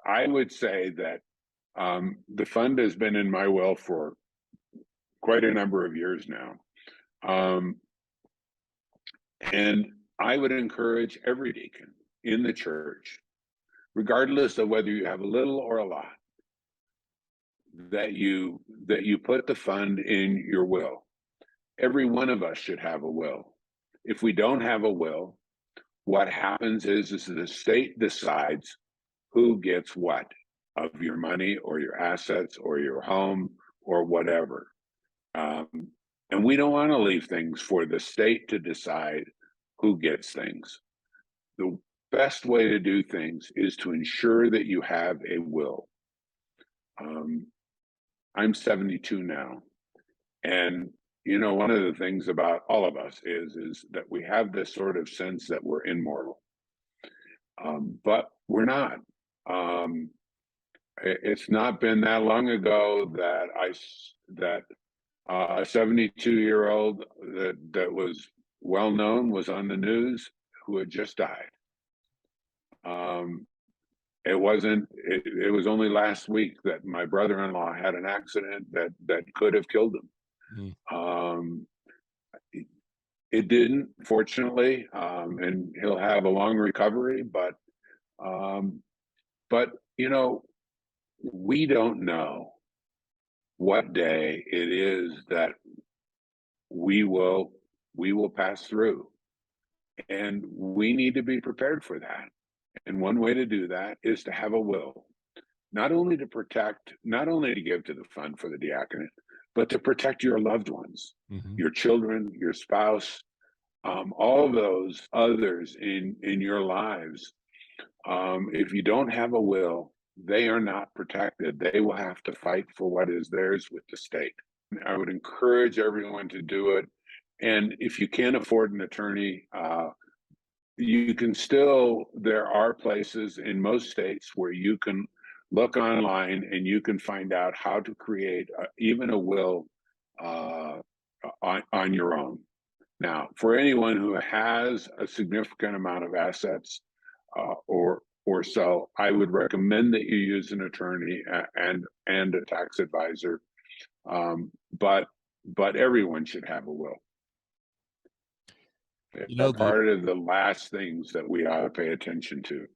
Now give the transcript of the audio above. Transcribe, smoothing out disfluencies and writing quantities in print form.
I would say that the fund has been in my will for quite a number of years now. Um, and I would encourage every deacon in the church, regardless of whether you have a little or a lot, that you put the fund in your will. Every one of us should have a will. If we don't have a will, what happens is the state decides who gets what of your money or your assets or your home or whatever. And we don't want to leave things for the state to decide who gets things. The best way to do things is to ensure that you have a will. I'm 72 now, and you know, one of the things about all of us is that we have this sort of sense that we're immortal, but we're not. It's not been that long ago that a 72-year-old that was well known was on the news who had just died. It was only last week that my brother-in-law had an accident that could have killed him. It didn't, fortunately, and he'll have a long recovery, but you know, we don't know what day it is that we will pass through, and we need to be prepared for that. And one way to do that is to have a will, not only to give to the fund for the diaconate, but to protect your loved ones, your children, your spouse, all those others in your lives. If you don't have a will, they are not protected. They will have to fight for what is theirs with the state. I would encourage everyone to do it. And if you can't afford an attorney, you can still, there are places in most states where you can look online and you can find out how to create even a will on your own. Now, for anyone who has a significant amount of assets or so, I would recommend that you use an attorney and a tax advisor. But everyone should have a will. You know, Part of the last things that we ought to pay attention to.